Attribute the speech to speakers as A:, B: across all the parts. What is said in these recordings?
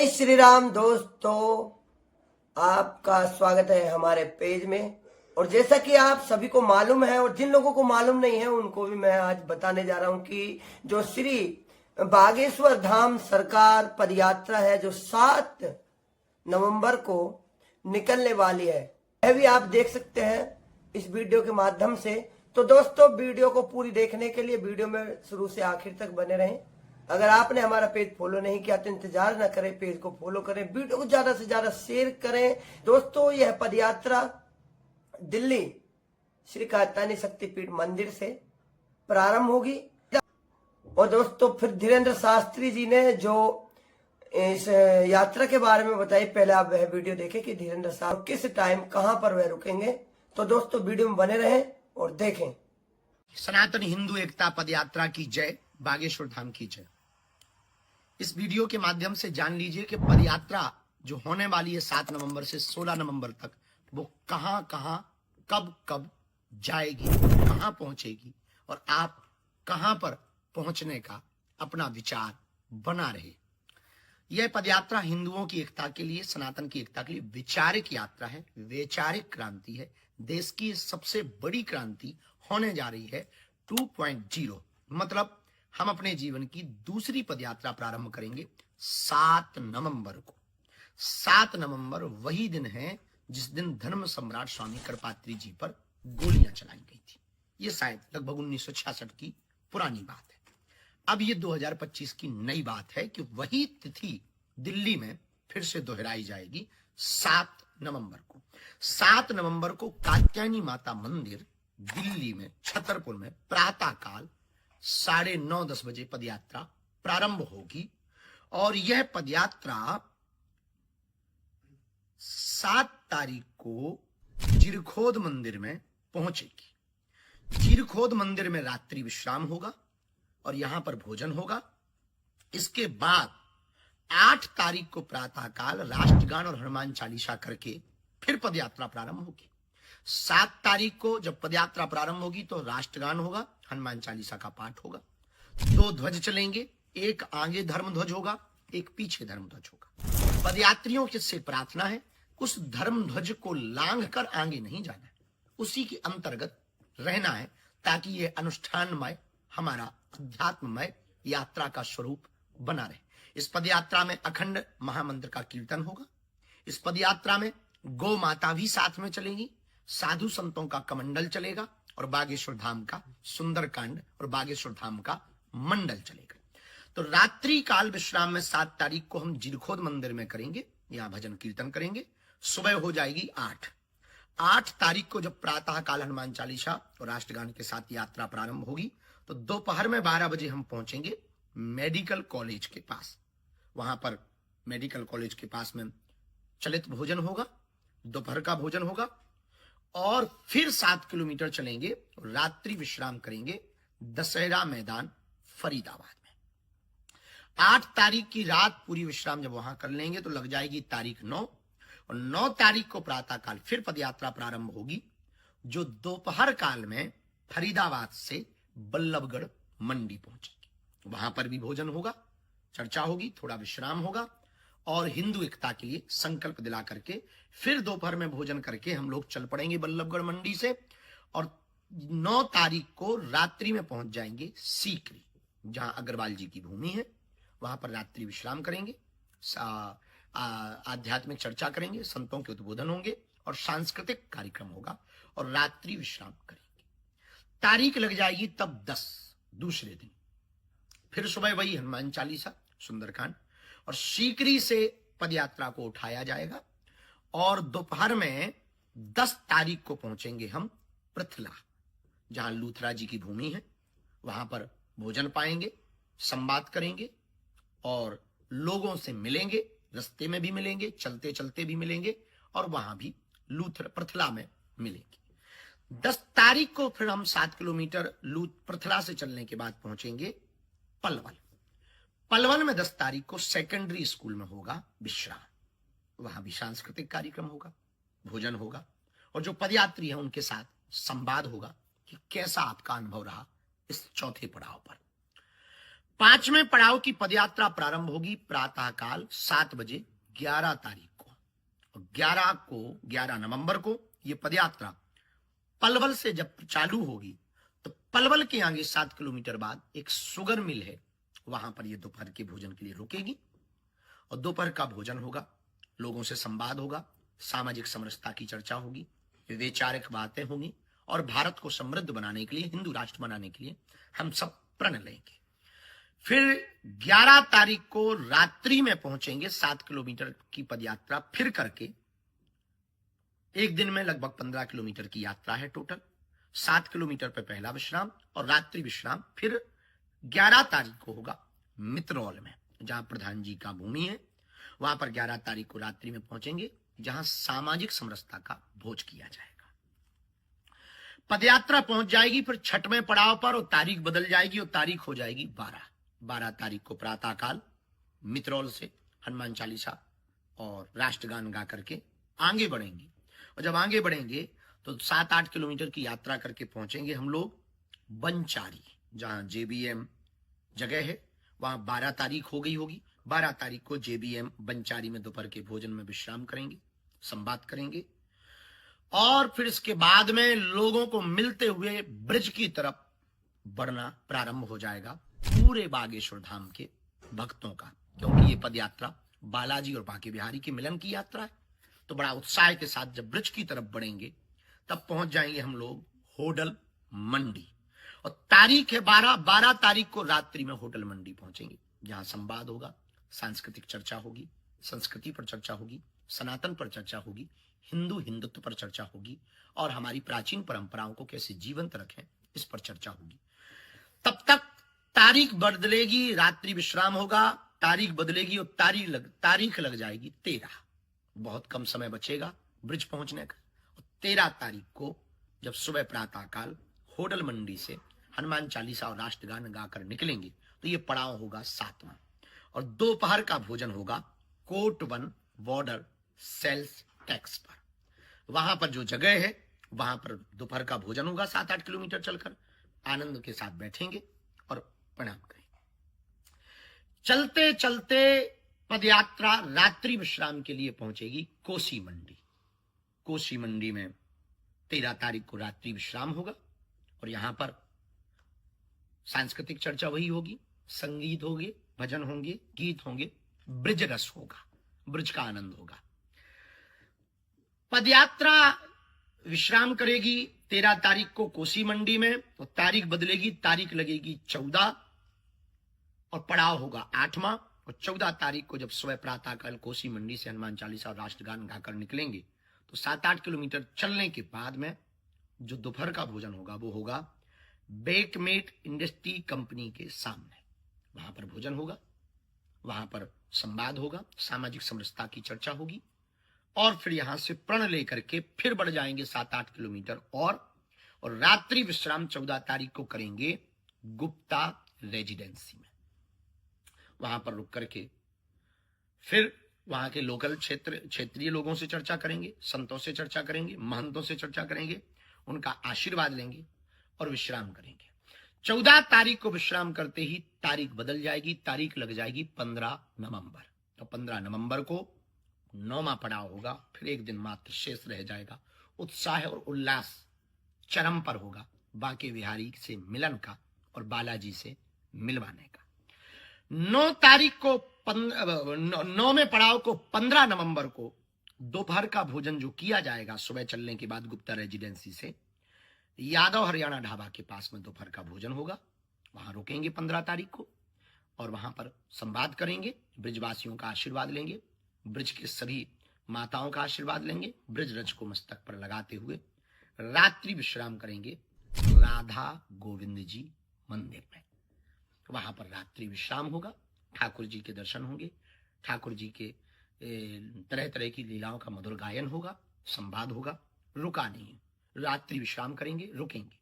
A: श्री राम दोस्तों, आपका स्वागत है हमारे पेज में। और जैसा कि आप सभी को मालूम है और जिन लोगों को मालूम नहीं है उनको भी मैं आज बताने जा रहा हूं कि जो श्री बागेश्वर धाम सरकार पदयात्रा है जो 7 नवंबर को निकलने वाली है, यह भी आप देख सकते हैं इस वीडियो के माध्यम से। तो दोस्तों, वीडियो को पूरी देखने के लिए वीडियो में शुरू से आखिर तक बने रहें। अगर आपने हमारा पेज फॉलो नहीं किया तो इंतजार न करें, पेज को फॉलो करें, वीडियो को ज्यादा से ज्यादा शेयर करें। दोस्तों, यह पदयात्रा दिल्ली श्री कात्यायनी शक्तिपीठ मंदिर से प्रारंभ होगी। और दोस्तों, फिर धीरेन्द्र शास्त्री जी ने जो इस यात्रा के बारे में बताई, पहले आप वह वीडियो देखें कि धीरेन्द्र शास्त्री किस टाइम कहां पर वह रुकेंगे। तो दोस्तों, वीडियो में बने रहें और देखें।
B: सनातन हिंदू एकता पदयात्रा की जय, बागेश्वर धाम की जय। इस वीडियो के माध्यम से जान लीजिए कि पदयात्रा जो होने वाली है 7 नवंबर से 16 नवंबर तक, वो कहां कहां कब कब जाएगी, कहां पहुंचेगी और आप कहां पर पहुंचने का अपना विचार बना रहे। यह पदयात्रा हिंदुओं की एकता के लिए, सनातन की एकता के लिए वैचारिक यात्रा है, वैचारिक क्रांति है। देश की सबसे बड़ी क्रांति होने जा रही है 2.0। मतलब हम अपने जीवन की दूसरी पदयात्रा प्रारंभ करेंगे 7 नवंबर को। 7 नवंबर वही दिन है जिस दिन धर्म सम्राट स्वामी करपात्री जी पर गोलियां चलाई गई थी। ये शायद लगभग 1966 की पुरानी बात है। अब ये 2025 की नई बात है कि वही तिथि दिल्ली में फिर से दोहराई जाएगी 7 नवंबर को। 7 नवंबर को कात्यायनी माता मंदिर दिल्ली में छतरपुर में प्रातः काल 9:30-10 बजे पदयात्रा प्रारंभ होगी। और यह पदयात्रा 7 तारीख को जिरखोद मंदिर में पहुंचेगी। जिरखोद मंदिर में रात्रि विश्राम होगा और यहां पर भोजन होगा। इसके बाद 8 तारीख को प्रातः काल राष्ट्रगान और हनुमान चालीसा करके फिर पदयात्रा प्रारंभ होगी। 7 तारीख को जब पदयात्रा प्रारंभ होगी तो राष्ट्रगान होगा, हनुमान चालीसा का पाठ होगा, 2 ध्वज चलेंगे, एक आगे धर्म ध्वज होगा, एक पीछे धर्म ध्वज होगा। पदयात्रियों से प्रार्थना है उस धर्म ध्वज को लांघ कर आगे नहीं जाना है, उसी के अंतर्गत रहना है, ताकि यह अनुष्ठानमय, हमारा अध्यात्ममय यात्रा का स्वरूप बना रहे। इस पदयात्रा में अखंड महामंत्र का कीर्तन होगा। इस पदयात्रा में गौ माता भी साथ में चलेंगी, साधु संतों का कमंडल चलेगा और बागेश्वर धाम का सुंदरकांड और बागेश्वर धाम का मंडल चलेगा। तो रात्रि काल विश्राम में 7 तारीख को हम जिरखोद मंदिर में करेंगे, यहां भजन कीर्तन करेंगे। सुबह हो जाएगी 8 तारीख को जब प्रातः काल हनुमान चालीसा और राष्ट्रगान के साथ यात्रा प्रारंभ होगी तो दोपहर में 12 बजे हम पहुंचेंगे मेडिकल कॉलेज के पास। वहां पर मेडिकल कॉलेज के पास में चलित भोजन होगा, दोपहर का भोजन होगा और फिर 7 किलोमीटर चलेंगे, रात्रि विश्राम करेंगे दशहरा मैदान फरीदाबाद में। 8 तारीख की रात पूरी विश्राम जब वहां कर लेंगे तो लग जाएगी तारीख 9 और 9 तारीख को प्रातः काल फिर पदयात्रा प्रारंभ होगी, जो दोपहर काल में फरीदाबाद से बल्लभगढ़ मंडी पहुंचेगी। वहां पर भी भोजन होगा, चर्चा होगी, थोड़ा विश्राम होगा और हिंदू एकता के लिए संकल्प दिला करके फिर दोपहर में भोजन करके हम लोग चल पड़ेंगे बल्लभगढ़ मंडी से और 9 तारीख को रात्रि में पहुंच जाएंगे सीकरी, जहां अग्रवाल जी की भूमि है। वहां पर रात्रि विश्राम करेंगे, आध्यात्मिक चर्चा करेंगे, संतों के उद्बोधन होंगे और सांस्कृतिक कार्यक्रम होगा और रात्रि विश्राम करेंगे। तारीख लग जाएगी तब 10 दूसरे दिन। फिर सुबह वही हनुमान चालीसा, सुंदरकांड और सीकरी से पदयात्रा को उठाया जाएगा और दोपहर में 10 तारीख को पहुंचेंगे हम पृथला, जहां लूथरा जी की भूमि है। वहां पर भोजन पाएंगे, संवाद करेंगे और लोगों से मिलेंगे, रास्ते में भी मिलेंगे, चलते चलते भी मिलेंगे और वहां भी पृथला में मिलेंगे। 10 तारीख को फिर हम 7 किलोमीटर पृथला से चलने के बाद पहुंचेंगे पलवल। पलवल में 10 तारीख को सेकेंडरी स्कूल में होगा विश्राम, वहां भी सांस्कृतिक कार्यक्रम होगा, भोजन होगा और जो पदयात्री हैं उनके साथ संवाद होगा कि कैसा आपका अनुभव रहा इस चौथे पड़ाव पर। 5वें पड़ाव की पदयात्रा प्रारंभ होगी प्रातःकाल 7 बजे 11 तारीख को। और 11 नवंबर को यह पदयात्रा पलवल से जब चालू होगी तो पलवल के आगे 7 किलोमीटर बाद एक शुगर मिल है, वहां पर यह दोपहर के भोजन के लिए रुकेगी। और दोपहर का भोजन होगा, लोगों से संवाद होगा, सामाजिक समरसता की चर्चा होगी, वैचारिक बातें होंगी और भारत को समृद्ध बनाने के लिए, हिंदू राष्ट्र बनाने के लिए हम सब प्रण लेंगे। फिर 11 तारीख को रात्रि में पहुंचेंगे। 7 किलोमीटर की पदयात्रा फिर करके एक दिन में लगभग 15 किलोमीटर की यात्रा है टोटल। 7 किलोमीटर पर पहला विश्राम और रात्रि विश्राम फिर 11 तारीख को होगा मित्रौल में, जहां प्रधान जी का भूमि है। वहां पर 11 तारीख को रात्रि में पहुंचेंगे, जहां सामाजिक समरसता का भोज किया जाएगा। पदयात्रा पहुंच जाएगी फिर 6वें पड़ाव पर और तारीख बदल जाएगी और तारीख हो जाएगी 12 तारीख को प्रातःकाल मित्रौल से हनुमान चालीसा और राष्ट्रगान गा करके आगे बढ़ेंगे। और जब आगे बढ़ेंगे तो 7-8 किलोमीटर की यात्रा करके पहुंचेंगे हम लोग बनचारी, जहां जेबीएम जगह है। वहां 12 तारीख हो गई होगी। 12 तारीख को जेबीएम बनचारी में दोपहर के भोजन में विश्राम करेंगे, संवाद करेंगे और फिर इसके बाद में लोगों को मिलते हुए ब्रिज की तरफ बढ़ना प्रारंभ हो जाएगा पूरे बागेश्वर धाम के भक्तों का, क्योंकि ये पदयात्रा बालाजी और बांके बिहारी के मिलन की यात्रा है। तो बड़ा उत्साह के साथ जब ब्रिज की तरफ बढ़ेंगे तब पहुंच जाएंगे हम लोग होटल मंडी। और तारीख है 12 तारीख को रात्रि में होटल मंडी पहुंचेंगे, जहां संवाद होगा, सांस्कृतिक चर्चा होगी, संस्कृति पर चर्चा होगी, सनातन पर चर्चा होगी, हिंदुत्व पर चर्चा होगी और हमारी प्राचीन परंपराओं को कैसे जीवंत रखें इस पर चर्चा होगी। तब तक तारीख बदलेगी, रात्रि विश्राम होगा, तारीख बदलेगी और तारीख लग जाएगी 13। बहुत कम समय बचेगा ब्रिज पहुंचने का। और 13 तारीख को जब सुबह प्रातःकाल होटल मंडी से हनुमान चालीसा और राष्ट्रगान गाकर निकलेंगे तो यह पड़ाव होगा 7वां। और दोपहर का भोजन होगा कोट 1 बॉर्डर सेल्स टैक्स पर। वहां पर जो जगह है वहां पर दोपहर का भोजन होगा। 7-8 किलोमीटर चलकर आनंद के साथ बैठेंगे और प्रणाम करेंगे। चलते चलते पदयात्रा रात्रि विश्राम के लिए पहुंचेगी कोसी मंडी। कोसी मंडी में 13 तारीख को रात्रि विश्राम होगा और यहां पर सांस्कृतिक चर्चा वही होगी, संगीत होंगे, भजन होंगे, गीत होंगे, ब्रिज रस होगा, ब्रिज का आनंद होगा। पदयात्रा विश्राम करेगी 13 तारीख को कोसी मंडी में और तारीख बदलेगी, तारीख लगेगी 14 और पड़ाव होगा 8वां। और 14 तारीख को जब सुबह प्रातःकाल कोसी मंडी से हनुमान चालीसा और राष्ट्रगान गाकर निकलेंगे तो 7-8 किलोमीटर चलने के बाद में जो दोपहर का भोजन होगा वो होगा बेकमेट इंडस्ट्री कंपनी के सामने। वहां पर भोजन होगा, वहां पर संवाद होगा, सामाजिक समरसता की चर्चा होगी और फिर यहां से प्रण लेकर के फिर बढ़ जाएंगे 7-8 किलोमीटर और रात्रि विश्राम 14 तारीख को करेंगे गुप्ता रेजिडेंसी में। वहां पर रुक करके फिर वहां के लोकल क्षेत्रीय लोगों से चर्चा करेंगे, संतों से चर्चा करेंगे, महंतों से चर्चा करेंगे, उनका आशीर्वाद लेंगे और विश्राम करेंगे। 14 तारीख को विश्राम करते ही तारीख बदल जाएगी, तारीख लग जाएगी 15 नवंबर। तो 15 नवंबर को 9वां पड़ाव होगा। फिर एक दिन मात्र शेष रह जाएगा। उत्साह और उल्लास चरम पर होगा बांके बिहारी से मिलन का और बालाजी से मिलवाने का। 9 तारीख को 9वें पड़ाव को 15 नवंबर को दोपहर का भोजन जो किया जाएगा सुबह चलने के बाद गुप्ता रेजिडेंसी से यादव हरियाणा ढाबा के पास में दोपहर का भोजन होगा। वहां रुकेंगे 15 तारीख को और वहां पर संवाद करेंगे, ब्रिजवासियों का आशीर्वाद लेंगे, ब्रिज के सभी माताओं का आशीर्वाद लेंगे, ब्रिज रज को मस्तक पर लगाते हुए रात्रि विश्राम करेंगे राधा गोविंद जी मंदिर में। वहां पर रात्रि विश्राम होगा, ठाकुर जी के दर्शन होंगे, ठाकुर जी के तरह तरह की लीलाओं का मधुर गायन होगा, संवाद होगा, रुका नहीं, रात्रि विश्राम करेंगे, रुकेंगे।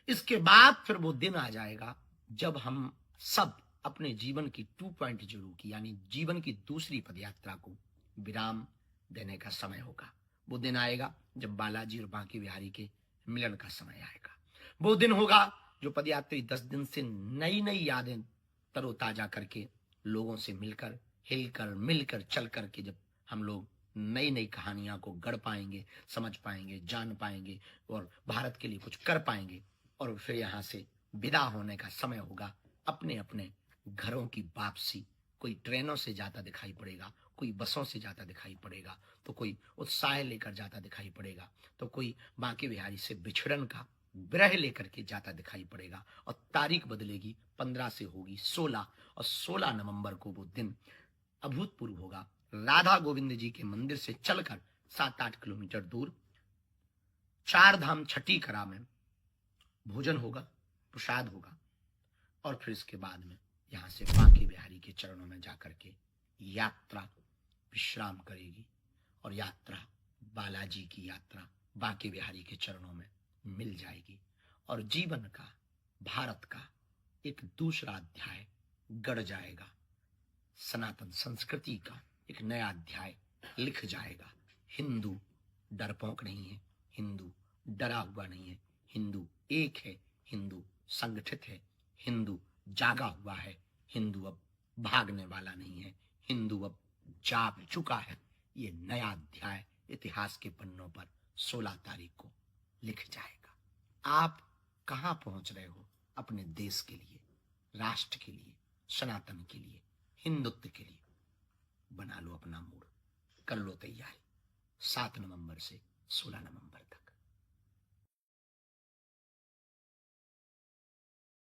B: इसके बाद फिर वो दिन आ जाएगा जब हम सब अपने जीवन की 2.0 की यानी जीवन की दूसरी पदयात्रा को विराम देने का समय होगा। वो दिन आएगा जब बालाजी और बांके बिहारी के मिलन का समय आएगा। वो दिन होगा जो पदयात्री 10 दिन से नई नई यादें तरोताजा करके लोगों से मिलकर, हिलकर, मिलकर, चल करके जब हम लोग नई नई कहानियां को गढ़ पाएंगे, समझ पाएंगे, जान पाएंगे और भारत के लिए कुछ कर पाएंगे, और फिर यहाँ से विदा होने का समय होगा, अपने अपने घरों की वापसी। कोई ट्रेनों से जाता दिखाई पड़ेगा, कोई बसों से जाता दिखाई पड़ेगा, तो कोई उत्साह लेकर जाता दिखाई पड़ेगा, तो कोई बांके बिहारी से बिछड़न का विरह लेकर के जाता दिखाई पड़ेगा। और तारीख बदलेगी, 15 से होगी 16, और 16 नवंबर को वो दिन अभूतपूर्व होगा। राधा गोविंद जी के मंदिर से चलकर 7-8 किलोमीटर दूर चार धाम छठी करा में भोजन होगा, प्रसाद होगा, और फिर इसके बाद में यहां से बांके बिहारी के चरणों में जाकर के यात्रा विश्राम करेगी, और यात्रा बालाजी की यात्रा बांके बिहारी के चरणों में मिल जाएगी, और जीवन का, भारत का एक दूसरा अध्याय गढ़ जाएगा। सनातन संस्कृति का एक नया अध्याय लिख जाएगा। हिंदू डरपोक नहीं है, हिंदू डरा हुआ नहीं है, हिंदू एक है, हिंदू संगठित है, हिंदू जागा हुआ है, हिंदू अब भागने वाला नहीं है, हिंदू अब जाग चुका है। ये नया अध्याय इतिहास के पन्नों पर 16 तारीख को लिख जाएगा। आप कहां पहुंच रहे हो अपने देश के लिए, राष्ट्र के लिए, सनातन के लिए, हिंदुत्व के लिए? बना लो अपना मूड, कर लो तैयारी 7 नवंबर से 16 नवंबर तक।